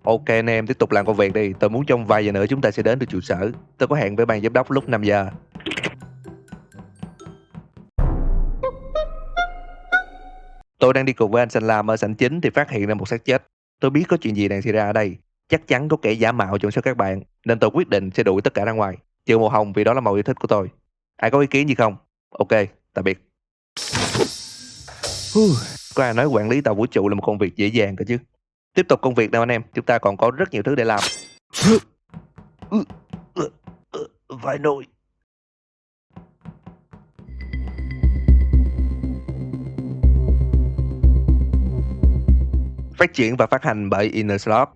Ok anh em, tiếp tục làm công việc đi. Tôi muốn trong vài giờ nữa chúng ta sẽ đến được trụ sở. Tôi có hẹn với ban giám đốc lúc 5 giờ. Tôi đang đi cùng với anh Sanh Lam ở sảnh chính thì phát hiện ra một xác chết. Tôi biết có chuyện gì đang xảy ra ở đây. Chắc chắn có kẻ giả mạo trong số các bạn, nên tôi quyết định sẽ đuổi tất cả ra ngoài. Trừ màu hồng vì đó là màu yêu thích của tôi. Ai có ý kiến gì không? Ok, tạm biệt. Huh, Có ai nói quản lý tàu vũ trụ là một công việc dễ dàng cơ chứ? Tiếp tục công việc nào anh em, chúng ta còn có rất nhiều thứ để làm. Vài nồi. Phát triển và phát hành bởi Innerslot.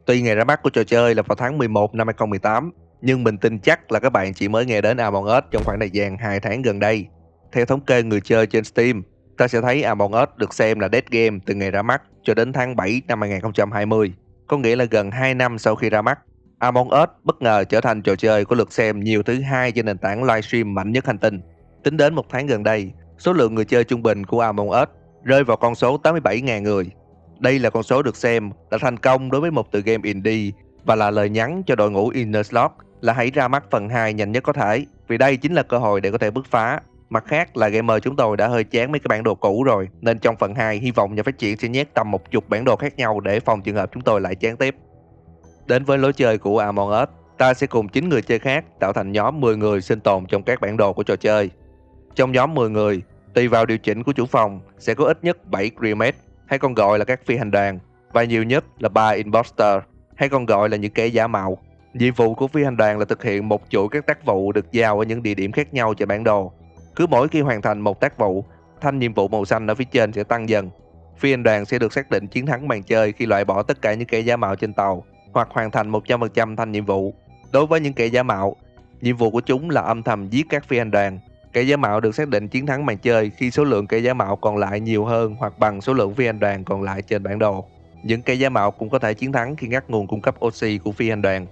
Tuy ngày ra mắt của trò chơi là vào tháng 11 năm 2018, nhưng mình tin chắc là các bạn chỉ mới nghe đến Among Us trong khoảng thời gian 2 tháng gần đây. Theo thống kê người chơi trên Steam, ta sẽ thấy Among Us được xem là dead game từ ngày ra mắt cho đến tháng 7 năm 2020, có nghĩa là gần 2 năm sau khi ra mắt. Among Us bất ngờ trở thành trò chơi có lượt xem nhiều thứ hai trên nền tảng livestream mạnh nhất hành tinh. Tính đến một tháng gần đây, số lượng người chơi trung bình của Among Us rơi vào con số 87.000 người. Đây là con số được xem đã thành công đối với một tựa game indie và là lời nhắn cho đội ngũ Innerslot là hãy ra mắt phần 2 nhanh nhất có thể, vì đây chính là cơ hội để có thể bứt phá. Mặt khác là gamer chúng tôi đã hơi chán mấy cái bản đồ cũ rồi, nên trong phần 2 hy vọng nhà phát triển sẽ nhét tầm một chục bản đồ khác nhau để phòng trường hợp chúng tôi lại chán tiếp. Đến với lối chơi của Among Us, ta sẽ cùng 9 người chơi khác tạo thành nhóm 10 người sinh tồn trong các bản đồ của trò chơi. Trong nhóm 10 người, tùy vào điều chỉnh của chủ phòng, sẽ có ít nhất 7 crewmate, hay còn gọi là các phi hành đoàn, và nhiều nhất là 3 imposter, hay còn gọi là những kẻ giả mạo. Nhiệm vụ của phi hành đoàn là thực hiện một chuỗi các tác vụ được giao ở những địa điểm khác nhau trên bản đồ. Cứ mỗi khi hoàn thành một tác vụ, thanh nhiệm vụ màu xanh ở phía trên sẽ tăng dần. Phi hành đoàn sẽ được xác định chiến thắng màn chơi khi loại bỏ tất cả những kẻ giả mạo trên tàu, hoặc hoàn thành 100% thanh nhiệm vụ. Đối với những kẻ giả mạo, nhiệm vụ của chúng là âm thầm giết các phi hành đoàn. Kẻ giả mạo được xác định chiến thắng màn chơi khi số lượng kẻ giả mạo còn lại nhiều hơn hoặc bằng số lượng phi hành đoàn còn lại trên bản đồ. Những kẻ giả mạo cũng có thể chiến thắng khi ngắt nguồn cung cấp oxy của phi hành đoàn.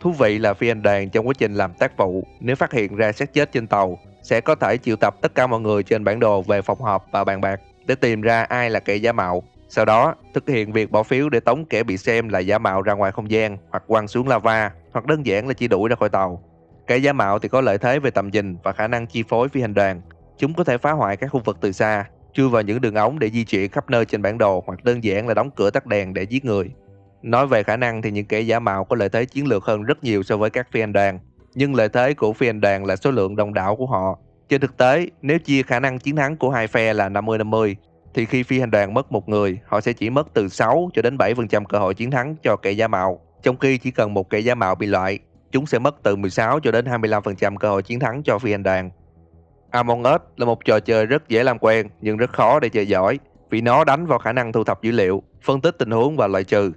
Thú vị là phi hành đoàn trong quá trình làm tác vụ, nếu phát hiện ra xác chết trên tàu, sẽ có thể triệu tập tất cả mọi người trên bản đồ về phòng họp và bàn bạc để tìm ra ai là kẻ giả mạo. Sau đó, thực hiện việc bỏ phiếu để tống kẻ bị xem là giả mạo ra ngoài không gian, hoặc quăng xuống lava, hoặc đơn giản là chỉ đuổi ra khỏi tàu. Kẻ giả mạo thì có lợi thế về tầm nhìn và khả năng chi phối phi hành đoàn. Chúng có thể phá hoại các khu vực từ xa, chui vào những đường ống để di chuyển khắp nơi trên bản đồ, hoặc đơn giản là đóng cửa tắt đèn để giết người. Nói về khả năng thì những kẻ giả mạo có lợi thế chiến lược hơn rất nhiều so với các phi hành đoàn, nhưng lợi thế của phi hành đoàn là số lượng đông đảo của họ. Trên thực tế, nếu chia khả năng chiến thắng của hai phe là 50-50, thì khi phi hành đoàn mất một người, họ sẽ chỉ mất từ 6 cho đến 7% cơ hội chiến thắng cho kẻ giả mạo. Trong khi chỉ cần một kẻ giả mạo bị loại, chúng sẽ mất từ 16 cho đến 25% cơ hội chiến thắng cho phi hành đoàn. Among Us là một trò chơi rất dễ làm quen nhưng rất khó để chơi giỏi, vì nó đánh vào khả năng thu thập dữ liệu, phân tích tình huống và loại trừ.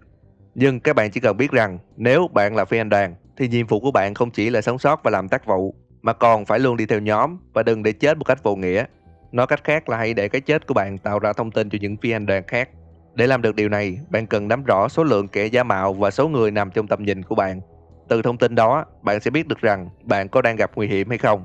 Nhưng các bạn chỉ cần biết rằng nếu bạn là phi hành đoàn thì nhiệm vụ của bạn không chỉ là sống sót và làm tác vụ, mà còn phải luôn đi theo nhóm và đừng để chết một cách vô nghĩa. Nói cách khác là hãy để cái chết của bạn tạo ra thông tin cho những phi hành đoàn khác. Để làm được điều này, bạn cần nắm rõ số lượng kẻ giả mạo và số người nằm trong tầm nhìn của bạn. Từ thông tin đó, bạn sẽ biết được rằng bạn có đang gặp nguy hiểm hay không.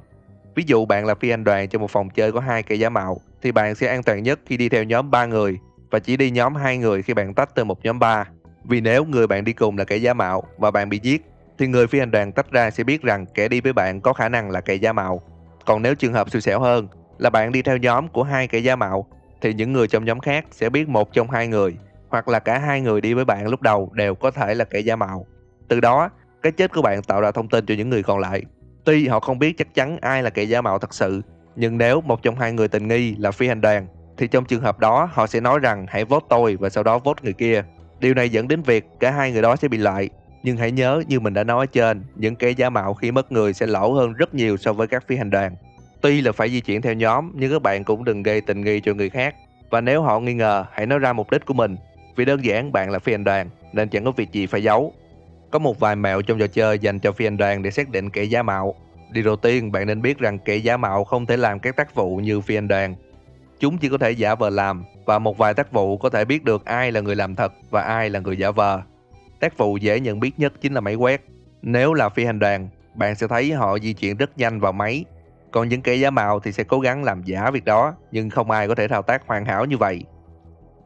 Ví dụ bạn là phi hành đoàn trong một phòng chơi có 2 kẻ giả mạo, thì bạn sẽ an toàn nhất khi đi theo nhóm 3 người và chỉ đi nhóm 2 người khi bạn tách từ một nhóm 3. Vì nếu người bạn đi cùng là kẻ giả mạo và bạn bị giết, thì người phi hành đoàn tách ra sẽ biết rằng kẻ đi với bạn có khả năng là kẻ giả mạo. Còn nếu trường hợp xui xẻo hơn là bạn đi theo nhóm của 2 kẻ giả mạo, thì những người trong nhóm khác sẽ biết một trong 2 người, hoặc là cả 2 người đi với bạn lúc đầu đều có thể là kẻ giả mạo. Từ đó, cái chết của bạn tạo ra thông tin cho những người còn lại. Tuy họ không biết chắc chắn ai là kẻ giả mạo thật sự, nhưng nếu một trong 2 người tình nghi là phi hành đoàn, thì trong trường hợp đó họ sẽ nói rằng hãy vote tôi và sau đó vote người kia. Điều này dẫn đến việc cả 2 người đó sẽ bị loại. Nhưng hãy nhớ, như mình đã nói ở trên, những kẻ giả mạo khi mất người sẽ lỗ hơn rất nhiều so với các phi hành đoàn. Tuy là phải di chuyển theo nhóm, nhưng các bạn cũng đừng gây tình nghi cho người khác. Và nếu họ nghi ngờ, hãy nói ra mục đích của mình. Vì đơn giản bạn là phi hành đoàn, nên chẳng có việc gì phải giấu. Có một vài mẹo trong trò chơi dành cho phi hành đoàn để xác định kẻ giả mạo. Điều đầu tiên, bạn nên biết rằng kẻ giả mạo không thể làm các tác vụ như phi hành đoàn. Chúng chỉ có thể giả vờ làm, và một vài tác vụ có thể biết được ai là người làm thật và ai là người giả vờ. Tác vụ dễ nhận biết nhất chính là máy quét. Nếu là phi hành đoàn, bạn sẽ thấy họ di chuyển rất nhanh vào máy. Còn những kẻ giả mạo thì sẽ cố gắng làm giả việc đó, nhưng không ai có thể thao tác hoàn hảo như vậy.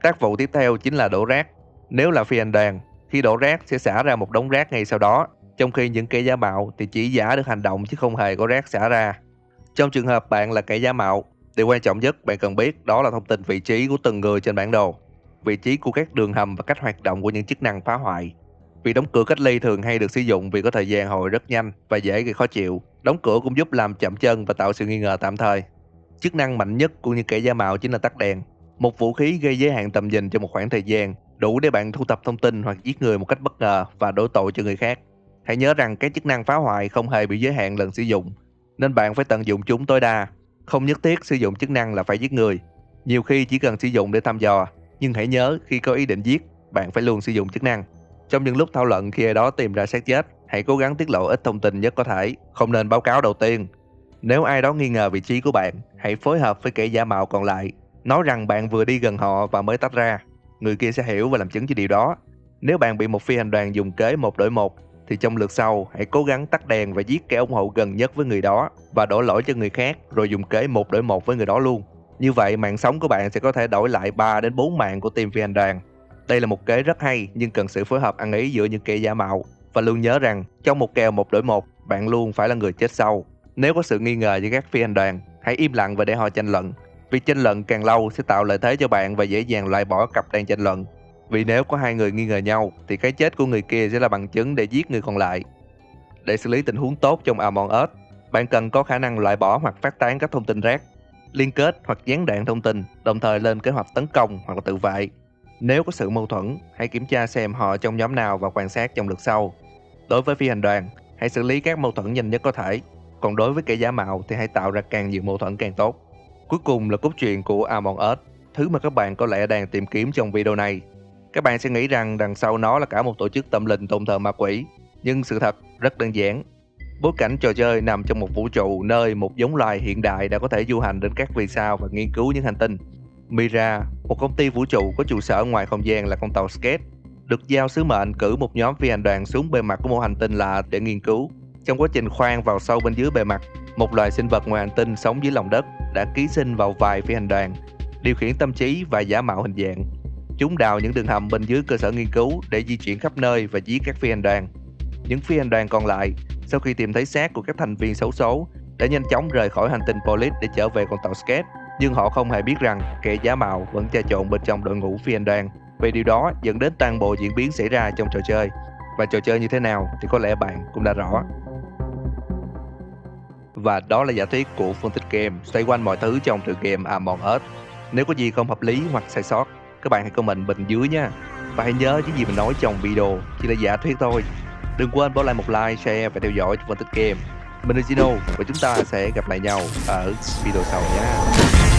Tác vụ tiếp theo chính là đổ rác. Nếu là phi hành đoàn, Khi đổ rác sẽ xả ra một đống rác ngay sau đó, trong khi những kẻ giả mạo thì chỉ giả được hành động chứ không hề có rác xả ra. Trong trường hợp bạn là kẻ giả mạo, điều quan trọng nhất bạn cần biết đó là thông tin vị trí của từng người trên bản đồ, vị trí của các đường hầm và cách hoạt động của những chức năng phá hoại. Vì đóng cửa cách ly thường hay được sử dụng vì có thời gian hồi rất nhanh và dễ gây khó chịu. Đóng cửa cũng giúp làm chậm chân và tạo sự nghi ngờ tạm thời. Chức năng mạnh nhất của những kẻ giả mạo chính là tắt đèn, một vũ khí gây giới hạn tầm nhìn trong một khoảng thời gian, đủ để bạn thu thập thông tin hoặc giết người một cách bất ngờ và đổ tội cho người khác. Hãy nhớ rằng các chức năng phá hoại không hề bị giới hạn lần sử dụng, nên bạn phải tận dụng chúng tối đa. Không nhất thiết sử dụng chức năng là phải giết người. Nhiều khi chỉ cần sử dụng để thăm dò, nhưng hãy nhớ khi có ý định giết, bạn phải luôn sử dụng chức năng. Trong những lúc thảo luận khi ai đó tìm ra xác chết, hãy cố gắng tiết lộ ít thông tin nhất có thể, không nên báo cáo đầu tiên. Nếu ai đó nghi ngờ vị trí của bạn, hãy phối hợp với kẻ giả mạo còn lại, nói rằng bạn vừa đi gần họ và mới tách ra. Người kia sẽ hiểu và làm chứng cho điều đó. Nếu bạn bị một phi hành đoàn dùng kế 1 đổi 1, thì trong lượt sau hãy cố gắng tắt đèn và giết kẻ ủng hộ gần nhất với người đó và đổ lỗi cho người khác, rồi dùng kế 1 đổi 1 với người đó luôn. Như vậy mạng sống của bạn sẽ có thể đổi lại 3 đến 4 mạng của team phi hành đoàn. Đây là một kế rất hay nhưng cần sự phối hợp ăn ý giữa những kẻ giả mạo, và luôn nhớ rằng trong một kèo 1 đổi 1, bạn luôn phải là người chết sau. Nếu có sự nghi ngờ với các phi hành đoàn, hãy im lặng và để họ tranh luận. Việc tranh luận càng lâu sẽ tạo lợi thế cho bạn và dễ dàng loại bỏ cặp đang tranh luận. Vì nếu có hai người nghi ngờ nhau thì cái chết của người kia sẽ là bằng chứng để giết người còn lại. Để xử lý tình huống tốt trong Among Us, bạn cần có khả năng loại bỏ hoặc phát tán các thông tin rác, liên kết hoặc gián đoạn thông tin, đồng thời lên kế hoạch tấn công hoặc là tự vệ. Nếu có sự mâu thuẫn, hãy kiểm tra xem họ trong nhóm nào và quan sát trong lượt sau. Đối với phi hành đoàn, hãy xử lý các mâu thuẫn nhanh nhất có thể. Còn đối với kẻ giả mạo thì hãy tạo ra càng nhiều mâu thuẫn càng tốt. Cuối cùng là cốt truyện của Among Us, thứ mà các bạn có lẽ đang tìm kiếm trong video này. Các bạn sẽ nghĩ rằng đằng sau nó là cả một tổ chức tâm linh tôn thờ ma quỷ, nhưng sự thật rất đơn giản. Bối cảnh trò chơi nằm trong một vũ trụ nơi một giống loài hiện đại đã có thể du hành đến các vì sao và nghiên cứu những hành tinh. Mira, một công ty vũ trụ có trụ sở ngoài không gian là con tàu Skate, được giao sứ mệnh cử một nhóm phi hành đoàn xuống bề mặt của một hành tinh lạ để nghiên cứu. Trong quá trình khoan vào sâu bên dưới bề mặt, một loài sinh vật ngoài hành tinh sống dưới lòng đất đã ký sinh vào vài phi hành đoàn, điều khiển tâm trí và giả mạo hình dạng. Chúng đào những đường hầm bên dưới cơ sở nghiên cứu để di chuyển khắp nơi và giết các phi hành đoàn. Những phi hành đoàn còn lại, sau khi tìm thấy xác của các thành viên xấu số, đã nhanh chóng rời khỏi hành tinh Polis để trở về con tàu Skate. Nhưng họ không hề biết rằng kẻ giả mạo vẫn trà trộn bên trong đội ngũ phi hành đoàn. Vì điều đó dẫn đến toàn bộ diễn biến xảy ra trong trò chơi. Và trò chơi như thế nào thì có lẽ bạn cũng đã rõ. Và đó là giả thuyết của phân tích game xoay quanh mọi thứ trong tựa game Among Us. Nếu có gì không hợp lý hoặc sai sót, các bạn hãy comment bên dưới nha. Và hãy nhớ những gì mình nói trong video chỉ là giả thuyết thôi. Đừng quên bỏ lại một like, share và theo dõi phân tích game. Mình là Gino và chúng ta sẽ gặp lại nhau ở video sau nhé.